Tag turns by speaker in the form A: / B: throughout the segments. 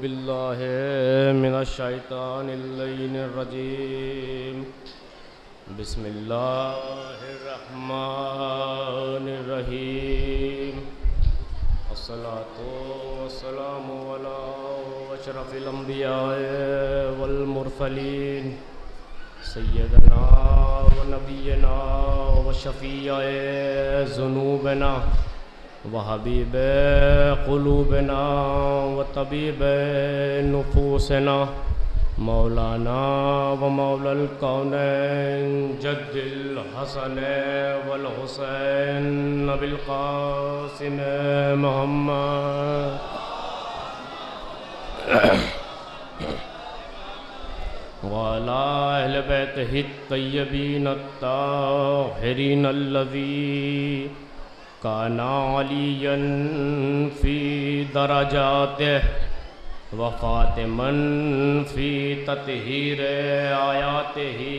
A: बिल्लाहि मिनश्शैतानिर्रजीम बिस्मिल्लाहिर्रहमानिर्रहीम अस्सलातु वस्सलामु अला अशरफिल अंबियाए वल मुरसलीन सय्यदना व नबियना व शफीए ज़ुनूबना व हबीब क़ुलूबना व तबीब नुफूसना मौलाना व मौलल कौनैन जद्दिल हसन वल हुसैन अबिल क़ासिम मोहम्मद वाला अहले बैतिही तय्यबीन अत्ताहिरीन अल्लज़ी काना अलियन फ़ी दरजातिह व फ़ातिमन फ़ी तत्हीर आयातिही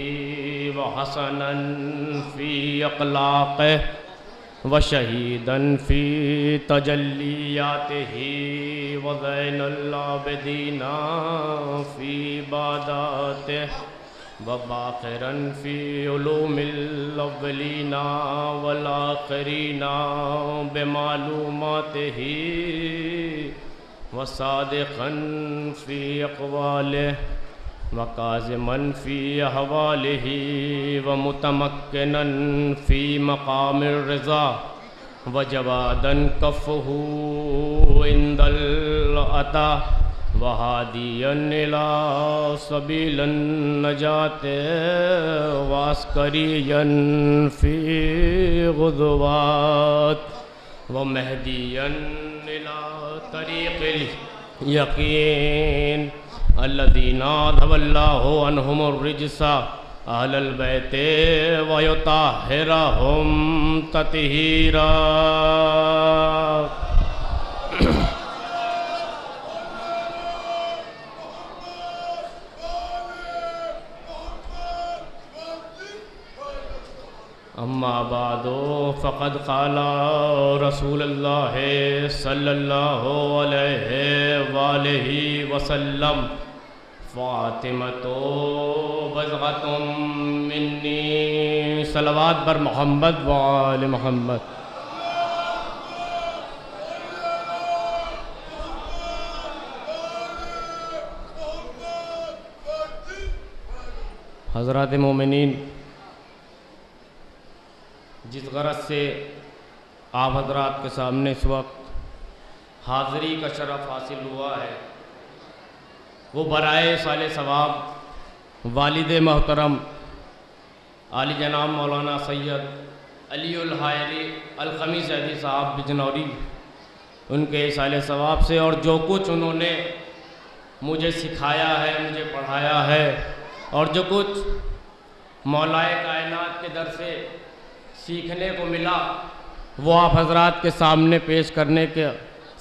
A: व हसनन फ़ी अख़लाक़िह व शहीदन फ़ी तजल्लियातिही व ज़ैनुल आबिदीना फ़ी इबादातिह व बाक़िरन फ़ी उलूमिल अव्वलीना वल आख़िरीना बिमालूमातिही व सादिक़न फ़ी अक़वालिह व काज़िमन फ़ी अहवालिही व मुतमक्किनन फ़ी मक़ामिर रिज़ा व जवादन कफ़्फ़ुहु इंदल अता व हादियन इला सबीलिन नजात व अस्करियन फ़ी ग़ुज़वात व महदियन इला तरीक़िल यक़ीन अल्लज़ीना अज़हबल्लाहु अन्हुमुर रिज्सा अहलल बैते व युताहिरहुम तत्हीरा। अम्मा बादो फ़क़द क़ाला रसूलुल्लाह सल्लल्लाहु अलैहि वालैहि वसल्लम फ़ातिमतो बज़ग़तुम मिन्नी सलवात बर मोहम्मद व आले मोहम्मद। हज़रात मोमिनीन, जिस गरज से आप हज़रात के सामने इस वक्त हाज़िरी का शरफ़ हासिल हुआ है, वो बराए साले सवाब वालिद मोहतरम आली जनाब मौलाना सैयद अलीउल हायरी अलक़मी ज़ैदी साहब बिजनौरी, उनके साले सवाब से और जो कुछ उन्होंने मुझे सिखाया है, मुझे पढ़ाया है और जो कुछ मौलाए कायनात के दर से सीखने को मिला, वो आप हज़रात के सामने पेश करने के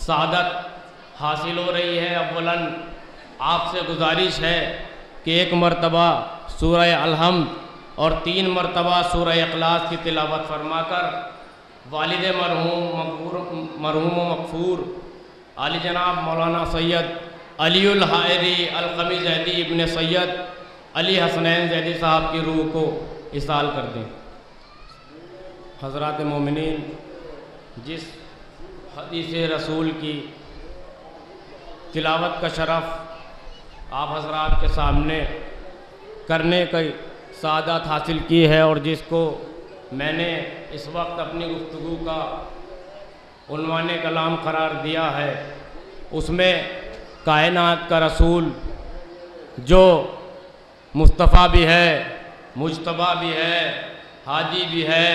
A: सादत हासिल हो रही है। अव्वलन आपसे गुजारिश है कि एक मरतबा सूरह अलहम्द और 3 मरतबा सूरह इखलास की तिलावत फरमाकर वालिद मरहूम व मग़फ़ूर आली जनाब मौलाना सैयद अलीउल हायरी अलक़मी ज़ैदी इब्न सैयद अली हसनैन ज़ैदी साहब की रूह को इसाल कर दें। हज़रात मोमिनीन, जिस हदीस रसूल की तिलावत का शरफ़ आप हज़रात के सामने करने की सादत हासिल की है और जिसको मैंने इस वक्त अपनी गुफ्तगू का उन्वाने कलाम करार दिया है, उसमें कायनात का रसूल जो मुस्तफ़ा भी है, मुज्तबा भी है, हादी भी है,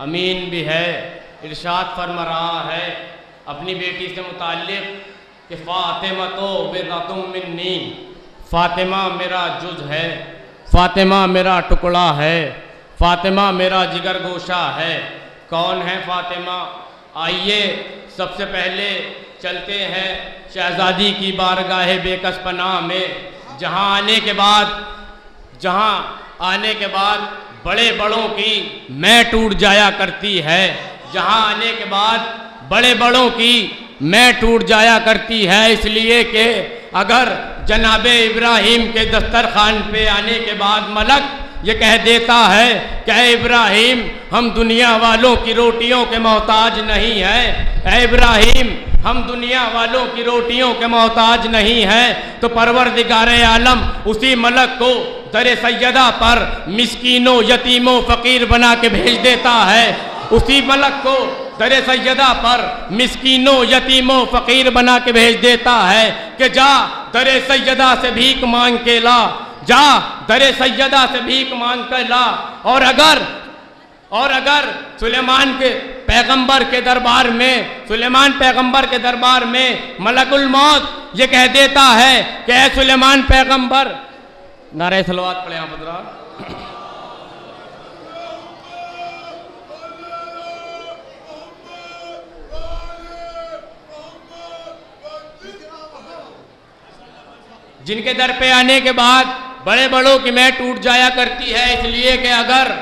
A: अमीन भी है, इरशाद फरमा रहा है अपनी बेटी से मुताल्लिक़ कि फ़ातिमा तो बिज़अतुम मिन्नी, फ़ातिमा मेरा जुज़ है, फ़ातिमा मेरा टुकड़ा है, फ़ातिमा मेरा जिगर गोशा है। कौन है फ़ातिमा? आइए सबसे पहले चलते हैं शहज़ादी की बारगाह बेकस पनाह में, जहाँ आने के बाद बड़े बड़ों की मैं टूट जाया करती है, जहाँ आने के बाद बड़े बड़ों की मैं टूट जाया करती है, इसलिए कि अगर जनाब इब्राहिम के दस्तरखान पे आने के बाद मलक ये कह देता है कि ऐ इब्राहिम हम दुनिया वालों की रोटियों के मोहताज नहीं हैं, ऐ इब्राहिम हम दुनिया वालों की रोटियों के मोहताज नहीं हैं, तो परवरदिगार आलम उसी मलक को दर सैयदा पर मिस्कीनों यतीमों फ़कीर बना के भेज देता है। उसी मलक को दर सैयदा पर मिस्कीनों यतीमों फ़कीर बना के भेज देता है कि जा दर सैयदा से भीख मांग के ला, जा दर सैयदा से भीख मांग कर ला। और अगर सुलेमान के पैगंबर के दरबार में, सुलेमान पैगंबर के दरबार में मलकुल मौत ये कह देता है कि ऐ सुलेमान पैगंबर, नारे सलवात पढ़े आप हज़रात। जिनके दर पे आने के बाद बड़े बड़ों की मैं टूट जाया करती है, इसलिए कि अगर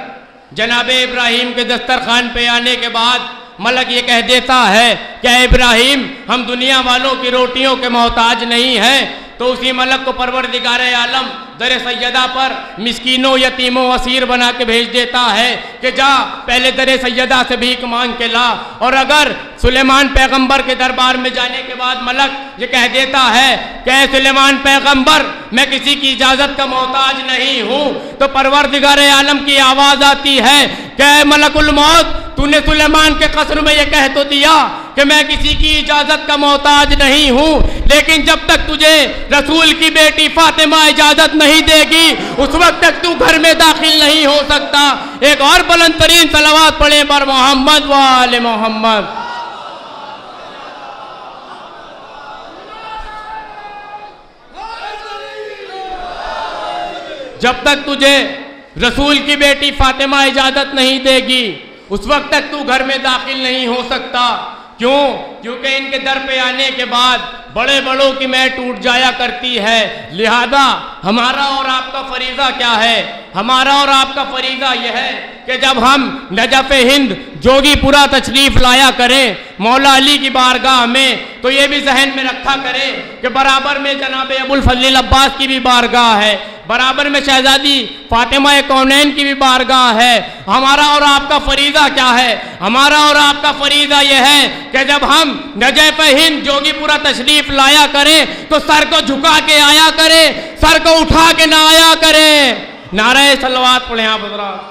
A: जनाब इब्राहिम के दस्तरखान पे आने के बाद मलक ये कह देता है कि इब्राहिम हम दुनिया वालों की रोटियों के मोहताज नहीं हैं, तो उसी मलक को परवरदिगार आलम दर सैयदा पर मिस्कीनों यतीमों असीर बना के भेज देता है कि जा पहले दर सैयदा से भीख मांग के ला। और अगर सुलेमान पैगंबर के दरबार में जाने के बाद मलक ये कह देता है कि सुलेमान पैगंबर मैं किसी की इजाज़त का मोहताज नहीं हूँ, तो परवरदिगार आलम की आवाज़ आती है कि मलकुल मौत तूने सुलेमान के कसर में ये कह तो दिया कि मैं किसी की इजाज़त का मोहताज नहीं हूँ, लेकिन जब तक तुझे रसूल की बेटी फातिमा इजाज़त नहीं देगी उस वक्त तक तू घर में दाखिल नहीं हो सकता। एक और बुलंद तरीन सलावत पढ़े पर मोहम्मद व आले मोहम्मद। जब तक तुझे रसूल की बेटी फातिमा इजाज़त नहीं देगी उस वक्त तक तू घर में दाखिल नहीं हो सकता। क्यों? क्योंकि इनके दर पे आने के बाद बड़े बड़ों की मैं टूट जाया करती है। लिहाजा हमारा और आपका फरीज़ा क्या है? हमारा और आपका फरीज़ा यह है कि जब हम नजफ़ हिंद जोगीपुरा तशरीफ़ लाया करें मौला अली की बारगाह में, तो ये भी जहन में रखा करें कि बराबर में जनाब अबुल फज़ल अब्बास की भी बारगाह है, बराबर में शहजादी फातिमा कौनैन की भी बारगाह है। हमारा और आपका फरीज़ा क्या है? हमारा और आपका फरीज़ा यह है कि जब हम नजफ़ हिंद जोगीपुरा तशरीफ़ लाया करें तो सर को झुका के आया करें, सर को उठा के ना आया करें। नारे सलवात पढ़े आप हज़रात।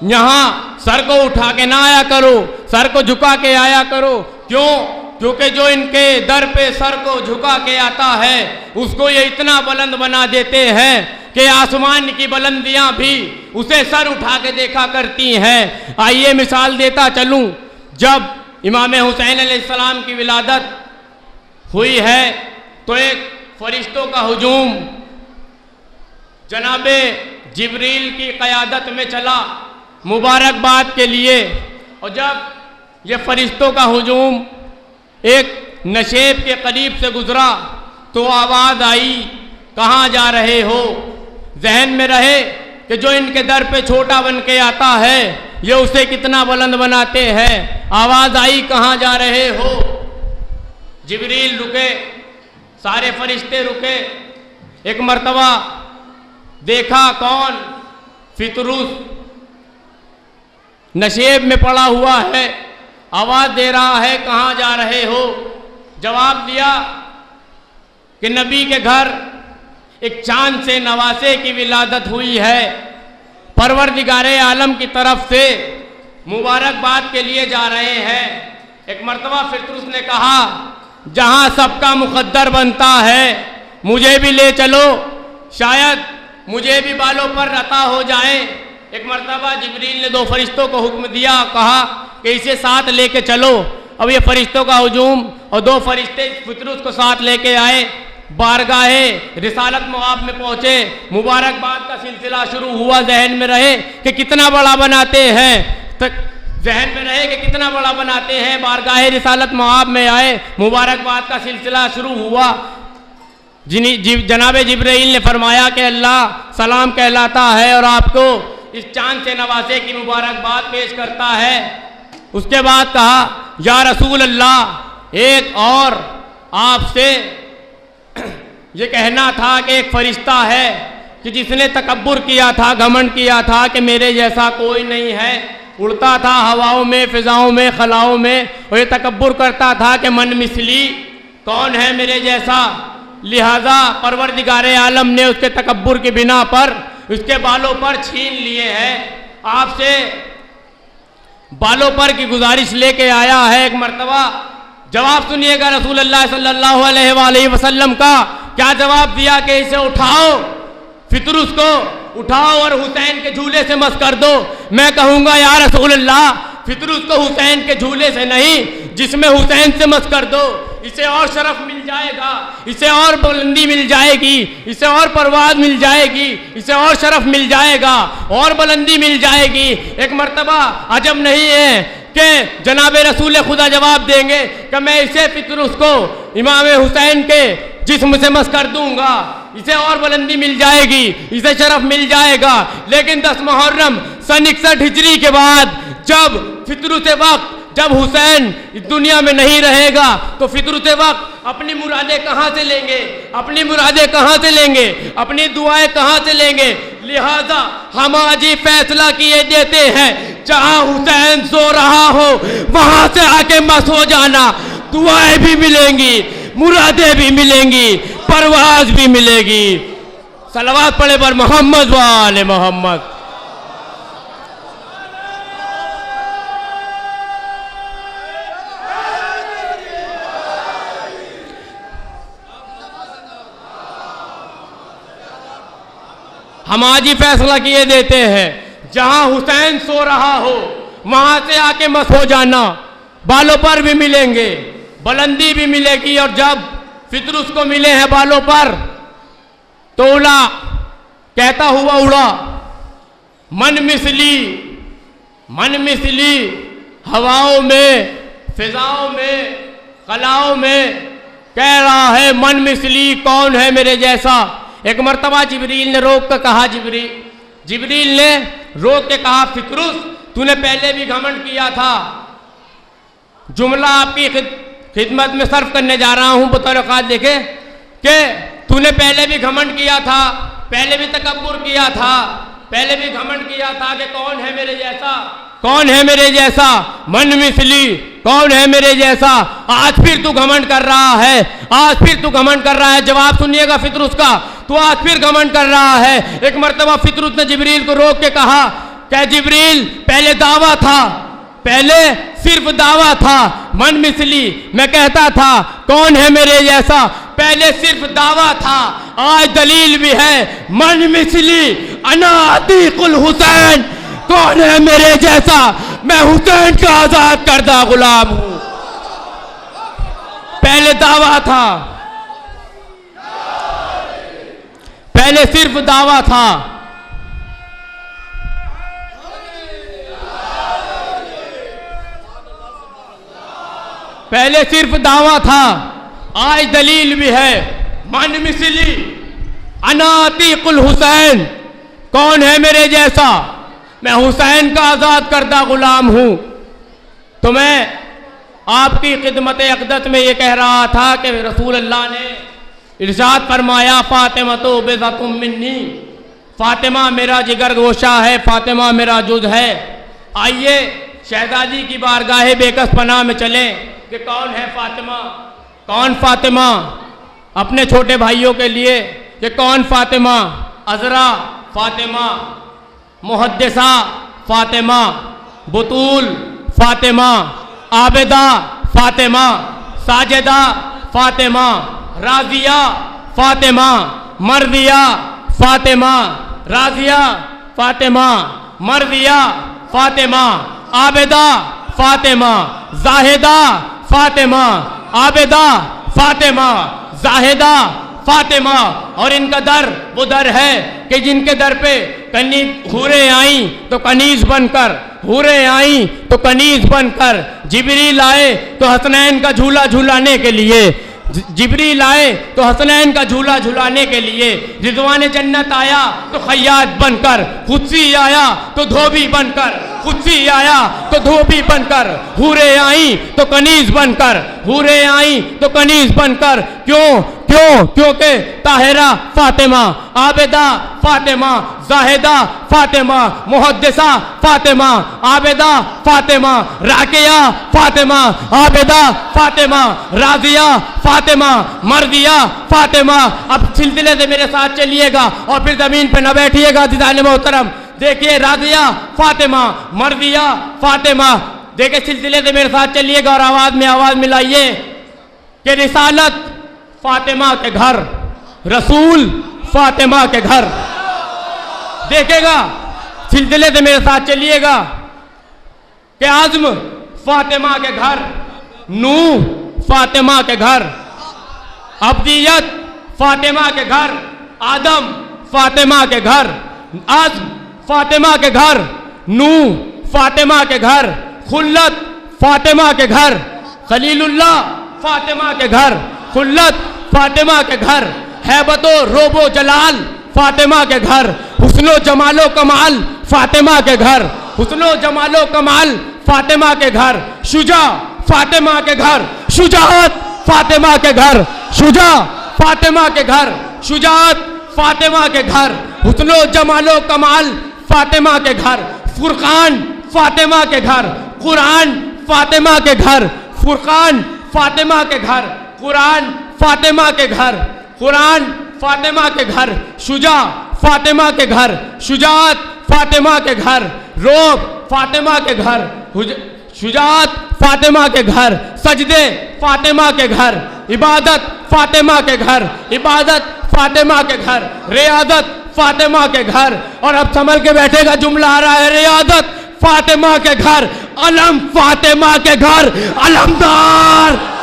A: यहाँ सर को उठा के ना आया करो, सर को झुका के आया करो। क्यों? क्योंकि जो इनके दर पे सर को झुका के आता है उसको ये इतना बुलंद बना देते हैं कि आसमान की बुलंदियां भी उसे सर उठा के देखा करती हैं। आइए मिसाल देता चलूं, जब इमाम हुसैन अलैहिस्सलाम की विलादत हुई है तो एक फरिश्तों का हुजूम जनाबे जिब्रील की क़यादत में चला मुबारकबाद के लिए, और जब ये फरिश्तों का हुजूम एक नशेब के करीब से गुजरा तो आवाज़ आई कहाँ जा रहे हो? जहन में रहे कि जो इनके दर पे छोटा बन के आता है ये उसे कितना बुलंद बनाते हैं। आवाज़ आई कहाँ जा रहे हो? जिब्रील रुके, सारे फरिश्ते रुके। एक मर्तबा देखा कौन? फितरूस नशेब में पड़ा हुआ है, आवाज़ दे रहा है कहाँ जा रहे हो? जवाब दिया कि नबी के घर एक चांद से नवासे की विलादत हुई है, परवरदिगार आलम की तरफ से मुबारकबाद के लिए जा रहे हैं। एक मर्तबा फितरूस ने कहा जहाँ सबका मुकद्दर बनता है मुझे भी ले चलो, शायद मुझे भी बालों पर अता हो जाए। एक मर्तबा जिब्रील ने दो फरिश्तों को हुक्म दिया, कहा कि इसे साथ लेके चलो। अब ये फरिश्तों का हुजूम और दो फरिश्ते फितरूस को साथ लेके आए, बारगाहे रिसालत मुआब में पहुँचे, मुबारकबाद का सिलसिला शुरू हुआ। जहन में रहे कि कितना बड़ा बनाते हैं, जहन में रहे कि कितना बड़ा बनाते हैं। बारगाहे रिसालत मुआब में आए, मुबारकबाद का सिलसिला शुरू हुआ। जनाब जिब्रील ने फरमाया कि अल्लाह सलाम कहलाता है और आपको इस चांद से नवासे की मुबारकबाद पेश करता है। उसके बाद कहा या रसूल अल्लाह एक और आपसे ये कहना था कि एक फरिश्ता है कि जिसने तकब्बुर किया था, घमंड किया था कि मेरे जैसा कोई नहीं है, उड़ता था हवाओं में, फिजाओं में, खलाओं में, और ये तकब्बुर करता था कि मन मिसली कौन है मेरे जैसा। लिहाजा परवरदिगार आलम ने उसके तकब्बुर की बिना पर उसके बालों पर छीन लिए हैं। आपसे बालों पर की गुजारिश लेके आया है एक मर्तबा। जवाब सुनिएगा रसूल अल्लाह सल्लल्लाहु अलैहि वसल्लम का क्या जवाब दिया कि इसे उठाओ, फितरुस को उठाओ और हुसैन के झूले से मस कर दो। मैं कहूँगा या रसूल अल्लाह, फितरुस को हुसैन के झूले से नहीं, जिसमें हुसैन से मस कर दो। इसे और शरफ मिल जाएगा, इसे और बुलंदी मिल जाएगी, इसे और परवाज मिल जाएगी, इसे और शरफ मिल जाएगा, और बुलंदी मिल जाएगी। एक मर्तबा अजब नहीं है कि जनाब रसूल खुदा जवाब देंगे कि मैं इसे फितरुस को इमाम हुसैन के जिस्म से मस कर दूंगा, इसे और बुलंदी मिल जाएगी, इसे शरफ मिल जाएगा। लेकिन 10 मुहर्रम सन 61 हिजरी के बाद जब फितरुस वक्त, जब हुसैन इस दुनिया में नहीं रहेगा, तो फितरुस वक्त अपनी मुरादें कहाँ से लेंगे, अपनी मुरादें कहाँ से लेंगे, अपनी दुआएं कहाँ से लेंगे। लिहाजा हम आज ही फैसला किए देते हैं, जहाँ हुसैन सो रहा हो वहाँ से आके मस हो जाना। दुआएं भी मिलेंगी, मुरादें भी मिलेंगी, परवाज भी मिलेगी। सलवात पढ़े पर मोहम्मद व आले मोहम्मद। हम आज ही फैसला किए देते हैं, जहां हुसैन सो रहा हो वहां से आके मस हो जाना। बालों पर भी मिलेंगे, बुलंदी भी मिलेगी। और जब फितरुस को मिले हैं बालों पर, तो उड़ा कहता हुआ उड़ा, मन मिसली हवाओं में, फिजाओं में, कलाओं में कह रहा है मन मिसली कौन है मेरे जैसा। एक मर्तबा जिब्रील ने रोक कर कहा, जिब्रील ने रोक के कहा, फितरुस तूने पहले भी घमंड किया था। जुमला आपकी खिदमत में सर्व करने जा रहा हूं बतौर औकात देखे कि तूने पहले भी घमंड किया था, पहले भी तकब्बुर किया था, पहले भी घमंड किया था कि कौन है मेरे जैसा, कौन है मेरे जैसा, मन मिसली कौन है मेरे जैसा। आज फिर तू घमंड कर रहा है, आज फिर तू घमंड कर रहा है। जवाब सुनिएगा फितरुस का, तू आज फिर घमंड कर रहा है। एक मर्तबा फितरुस ने जिब्रील को रोक के कहा, क्या जिब्रील पहले दावा था, पहले सिर्फ दावा था, मन मिसली मैं कहता था कौन है मेरे जैसा, पहले सिर्फ दावा था, आज दलील भी है, मन मिसली अना अतीकुल हुसैन, कौन है मेरे जैसा, मैं हुसैन का आजाद करदा गुलाम हूं। पहले दावा था, पहले सिर्फ दावा था, पहले सिर्फ दावा था, आज दलील भी है, मन मिसली अना अतीकुल हुसैन, कौन है मेरे जैसा, मैं हुसैन का आजाद करदा गुलाम हूं। तो मैं आपकी खिदमत अक़दस में ये कह रहा था कि रसूल अल्लाह ने इरशाद फरमाया, फातिमा तो बेज़तुम मिन्नी, फातिमा मेरा जिगर गोशा है, फातिमा मेरा जुज़ है। आइए शहजादी की बारगाह बेकस पनाह में चलें कि कौन है फातिमा, कौन फातिमा, अपने छोटे भाइयों के लिए कि कौन फातिमा, अज़रा फातिमा, मुहद्दिसा फातिमा, बुतूल फातिमा, आबिदा फातिमा, साजिदा फातिमा, राजिया फातिमा, मर्दिया फातिमा, राजिया फातिमा, मर्दिया फातिमा, आबिदा फातिमा, जाहिदा फातिमा, आबिदा फातिमा, जाहिदा फातिमा। और इनका दर वो दर है कि जिनके दर पे हूरें आई तो कनीज बनकर, हूरें आई तो कनीज बनकर, जिब्रील आए तो हसनैन का झूला झूलाने के लिए, जिब्रील आए तो हसनैन का झूला झूलाने के लिए, रिजवान जन्नत आया तो खैयात बनकर, खुदसी आया तो धोबी बनकर, कुत्सी आया तो धोबी बनकर, हूरे आई तो कनीज बनकर, हूरे आई तो कनीज बनकर। क्यों क्यों? क्योंकि ताहिरा फातिमा, आबिदा फातिमा, जाहिदा फातिमा, मुहद्दिसा फातिमा, आबिदा फातिमा, राकिया फातिमा, आबिदा फातिमा, राजिया फातिमा, मर्दिया फातिमा। अब सिलसिले से मेरे साथ चलिएगा और फिर जमीन पे न बैठिएगा दिदाने मोहतरम। देखिए राजिया फातिमा, मर्दिया फातिमा, देखिए सिलसिले से मेरे साथ चलिएगा और आवाज में आवाज मिलाइए कि रिसालत फातिमा के घर, रसूल फातिमा के घर। देखेगा सिलसिले से मेरे साथ चलिएगा कि आज़म फातिमा के घर, नूह फातिमा के घर, अब्दियत फातिमा के घर, आदम फातिमा के घर, आज़म फातिमा के घर, नूह फातिमा के घर, खुल्लत फातिमा के घर, खलीलुल्लाह फातिमा के घर, खुल्लत फातिमा के घर, हैबतो रोबो जलाल फातिमा के घर, हुस्नो जमालो कमाल फातिमा के घर, हुस्नो जमालो कमाल फातिमा के घर, शुजा फातिमा के घर, शुजाअत फातिमा के घर, शुजा फातिमा के घर, शुजाअत फातिमा के घर, हुस्नो जमालो कमाल फातिमा के घर, फुरकान फातिमा के घर, कुरान फातिमा के घर, फुरकान फातिमा के घर, कुरान फातिमा के घर, कुरान फातिमा के घर, शुजा फातिमा के घर, शुजाअत फातिमा के घर, रोब फातिमा के घर, शुजाअत फातिमा के घर, सजदे फातिमा के घर, इबादत फातिमा के घर, इबादत फातिमा के घर, रियादत फातिमा के घर। और अब संभल के बैठेगा, जुमला आ रहा है, रियादत फातिमा के घर, अलम फातिमा के घर, अलमदार।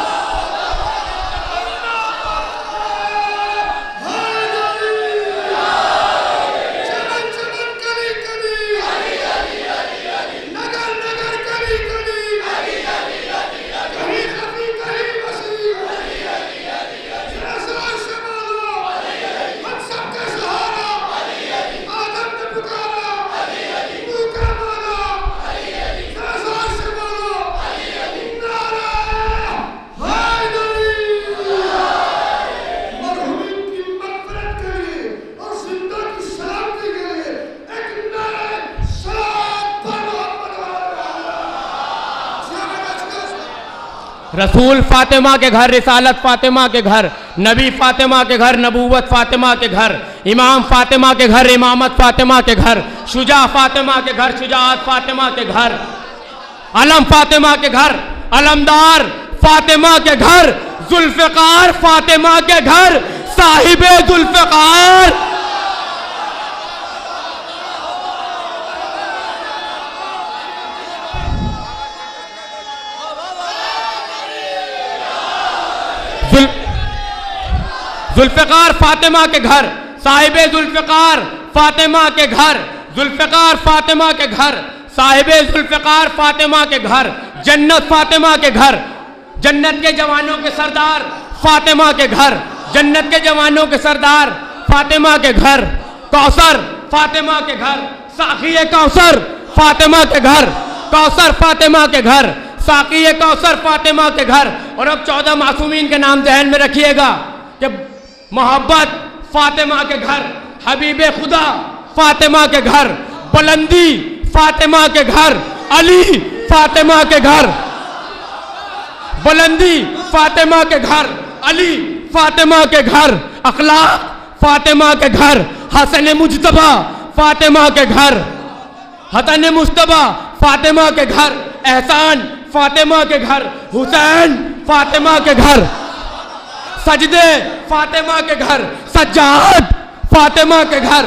A: रसूल फातिमा के घर, रिसालत फातिमा के घर, नबी फातिमा के घर, नबूवत फातिमा के घर, इमाम फातिमा के घर, इमामत फातिमा के घर, शुजा फातिमा के घर, शुजाअत फातिमा के घर, अलम फातिमा के घर, अलमदार फातिमा के घर, जुल्फ़िकार फातिमा के घर, साहिबे जुल्फ़िकार। जुल्फ़िकार फातिमा के घर, साहिबे जुल्फ़िकार फातिमा के घर, जुल्फ़िकार फातिमा के घर, साहिबे जुल्फ़िकार फातिमा के घर, जन्नत फातिमा के घर, जन्नत के जवानों के सरदार फातिमा के घर, जन्नत के जवानों के सरदार फातिमा के घर, कौसर फातिमा के घर, साक़ी कौसर फातिमा के घर, कौसर फातिमा के घर, साक़ी कौसर फातिमा के घर। और अब 14 मासूमीन के नाम ज़हन में रखिएगा कि मोहब्बत फातिमा के घर, हबीबे खुदा फातिमा के घर, बुलंदी फातिमा के घर, अली फातिमा के घर, बुलंदी फातिमा के घर, अली फातिमा के घर, अखलाक फातिमा के घर, हसन मुज्तबा फातिमा के घर, हसन मुज्तबा फातिमा के घर, एहसान फातिमा के घर, हुसैन फातिमा के घर, सजदे फातिमा के घर, सज्जाद फातिमा के घर,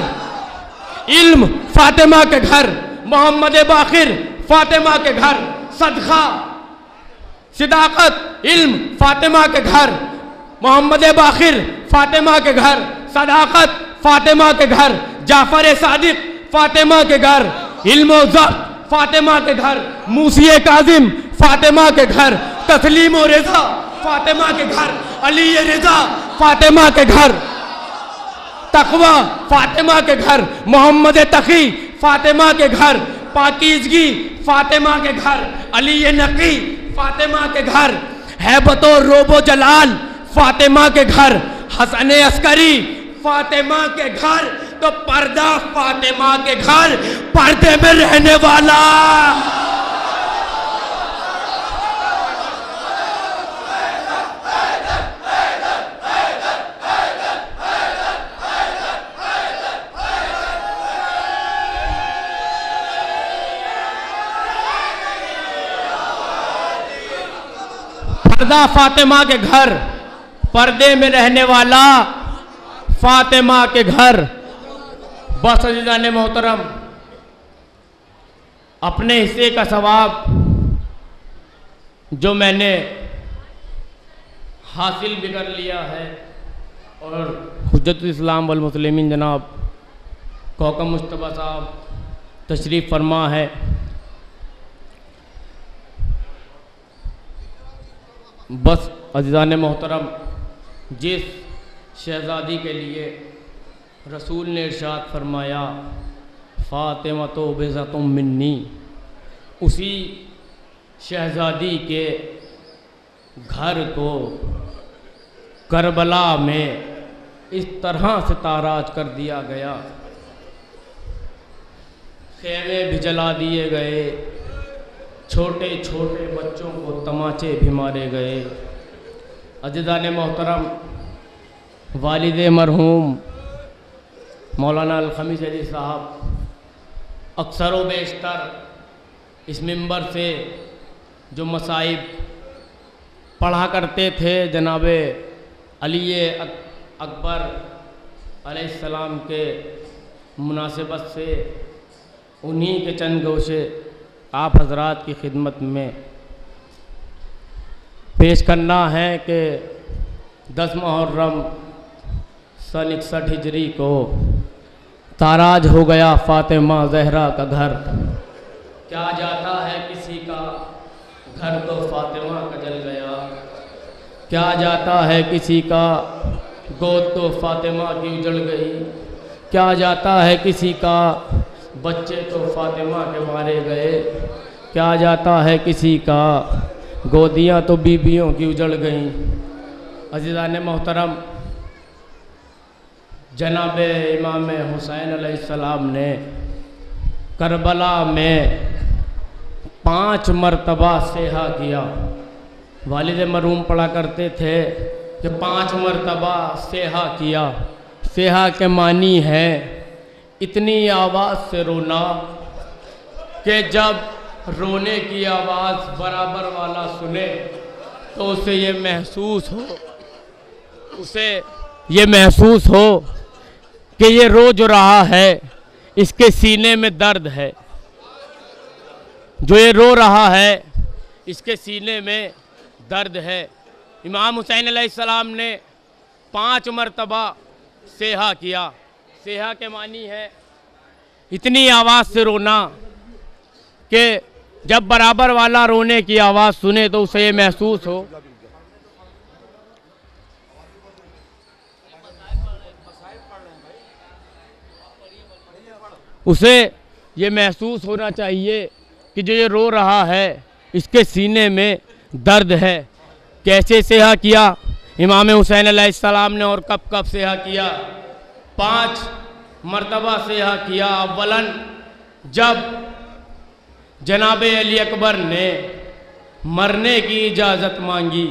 A: इल्म फातिमा के घर, मोहम्मद बाखिर फातिमा के घर, सदका सिदाकत इल्म फातिमा के घर, मोहम्मद बाखिर फातिमा के घर, सदाकत फातिमा के घर, जाफर सादिक फातिमा के घर, इल्म ज़ब्त फातिमा के घर, मूसी काजिम फातिमा के घर, तस्लीम और रिज़ा फातिमा के घर, अली रिज़ा फातिमा के घर, तकवा फातिमा के घर, मोहम्मद तकी फातिमा के घर, पाकीज़गी फातिमा के घर, अली नकी फातिमा के घर, हैबत और रोबो जलाल फातिमा के घर, हसन अस्करी फातिमा के घर, तो पर्दा फातिमा के घर, पर्दे में रहने वाला पर्दा फातिमा के घर, पर्दे में रहने वाला फातिमा के घर। बस अज़ीज़ान मोहतरम, अपने हिस्से का सवाब जो मैंने हासिल भी कर लिया है और हुज्जतुल इस्लाम वल मुस्लिमीन जनाब कौकब मुश्तबा साहब तशरीफ़ फरमा है। बस अज़ीज़ान मोहतरम, जिस शहज़ादी के लिए रसूल ने इरशाद फरमाया फ़ातिमा तो बेज़तुम मिन्नी, उसी शहज़ादी के घर को करबला में इस तरह से ताराज कर दिया गया, खेमे भी जला दिए गए, छोटे छोटे बच्चों को तमाचे भी मारे गए। अज़ीज़ान मोहतरम, वालिद मरहूम मौलाना अल-खमीस अली साहब अक्सर व बेशतर इस मिंबर से जो मसाइब पढ़ा करते थे, जनाब अली अकबर अलैहिस्सलाम के मुनासिबत से उन्हीं के चंद गोशे आप हजरात की खिदमत में पेश करना है कि 10 मुहर्रम सन 61 हिजरी को ताराज हो गया फातिमा ज़हरा का घर। क्या जाता है किसी का घर तो फातिमा का जल गया, क्या जाता है किसी का गोद तो फातिमा की उजड़ गई, क्या जाता है किसी का बच्चे तो फातिमा के मारे गए, क्या जाता है किसी का गोदियाँ तो बीबियों की उजड़ गईं। अज़ीज़ान मोहतरम, जनाब इमाम हुसैन अलैहिस्सलाम ने करबला में 5 मरतबा सेहा किया। वालिद मरहूम पढ़ा करते थे कि 5 मरतबा सेहा किया। सेहा के मानी है इतनी आवाज़ से रोना कि जब रोने की आवाज़ बराबर वाला सुने तो उसे ये महसूस हो कि ये रो जो रहा है इसके सीने में दर्द है, जो ये रो रहा है इसके सीने में दर्द है। इमाम हुसैन अलैहिस्सलाम ने 5 मरतबा सेहा किया। सेहा के मानी है इतनी आवाज़ से रोना कि जब बराबर वाला रोने की आवाज़ सुने तो उसे ये महसूस हो होना चाहिए कि जो ये रो रहा है इसके सीने में दर्द है। कैसे सेहा किया इमाम हुसैन अलैहिस्सलाम ने और कब कब सेहा किया? 5 मरतबा सेहा किया। अव्वलन जब जनाब अली अकबर ने मरने की इजाज़त मांगी,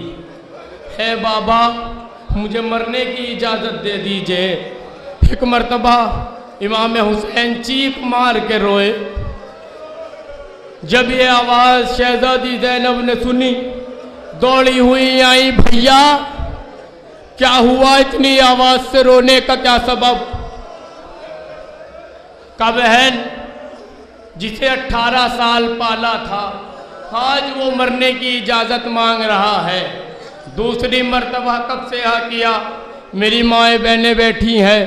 A: है बाबा मुझे मरने की इजाज़त दे दीजिए। एक मरतबा इमाम हुसैन चीख मार के रोए। जब ये आवाज़ शहज़ादी ज़ैनब ने सुनी, दौड़ी हुई आई, भैया क्या हुआ, इतनी आवाज़ से रोने का क्या सबब? का बहन जिसे 18 साल पाला था आज वो मरने की इजाज़त मांग रहा है। दूसरी मर्तबा कब सेहा किया? मेरी माएँ बहनें बैठी हैं।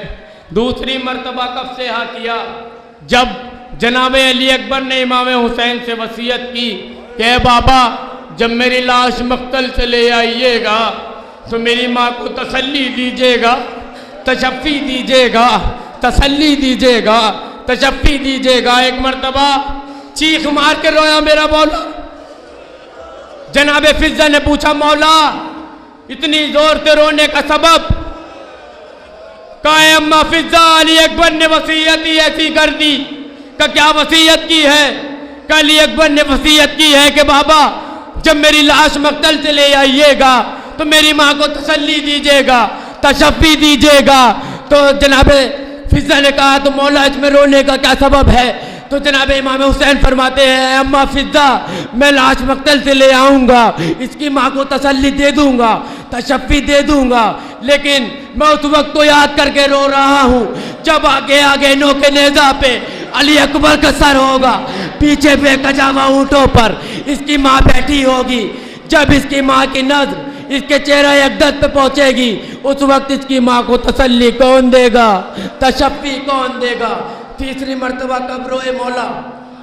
A: दूसरी मर्तबा कब सेहा किया? जब जनाब अली अकबर ने इमाम हुसैन से वसीयत की कि बाबा जब मेरी लाश मक्तल से ले आइएगा तो मेरी माँ को तसल्ली दीजिएगा, तशफ़ी दीजिएगा, तसल्ली दीजिएगा, तशफ़ी दीजिएगा। एक मरतबा चीख मार के रोया मेरा मौला। जनाबे फिजा ने पूछा, मौला इतनी जोर से रोने का सबब? कहा, अम्मा फिजा, अली अकबर ने वसीयत ही ऐसी कर दी। का क्या वसीयत की है? का अली अकबर ने वसीयत की है कि बाबा जब मेरी लाश मक्तल से ले आइएगा तो मेरी माँ को तसल्ली दीजिएगा, तशफ़ी दीजिएगा। तो जनाबे फिजा ने कहा, तो मौला इसमें रोने का क्या सबब है? तो जनाब इमाम हुसैन फरमाते हैं, अम्मा फिजा, मैं लाश मक्तल से ले आऊँगा, इसकी माँ को तसल्ली दे दूँगा, तशफ़ी दे दूँगा, लेकिन मैं उस वक्त को याद करके रो रहा हूँ जब आगे आगे नो के नेज़ा पे अली अकबर का सर होगा, पीछे बेकजावा ऊँटों पर इसकी माँ बैठी होगी। जब इसकी माँ की नज़र इसके चेहरा अक़दस पे पहुँचेगी, उस वक्त इसकी माँ को तसल्ली कौन देगा, तशफ़ी कौन देगा? तीसरी मर्तबा कब रोए मौला?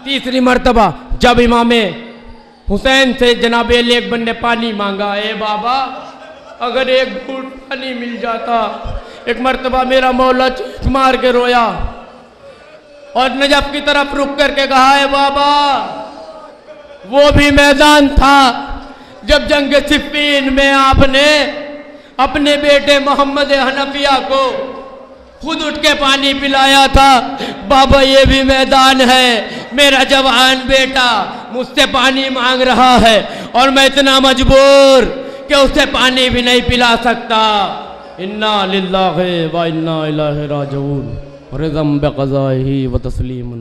A: तीसरी मर्तबा जब इमाम हुसैन से जनाब अली अकबर ने पानी मांगा। ए बाबा, अगर एक घूंट पानी मिल जाता। एक मर्तबा मेरा मौला चीख मार के रोया और नजफ की तरफ रुक करके कहा, ए बाबा, वो भी मैदान था जब जंग सिफ़ीन में आपने अपने बेटे मोहम्मद हनफिया को खुद उठ के पानी पिलाया था। बाबा, ये भी मैदान है, मेरा जवान बेटा मुझसे पानी मांग रहा है और मैं इतना मजबूर कि उसे पानी भी नहीं पिला सकता। इन्ना लिल्लाहि व इन्ना इलैहि राजिऊन, रिज़म बिक़ज़ाइही व तस्लीमुन।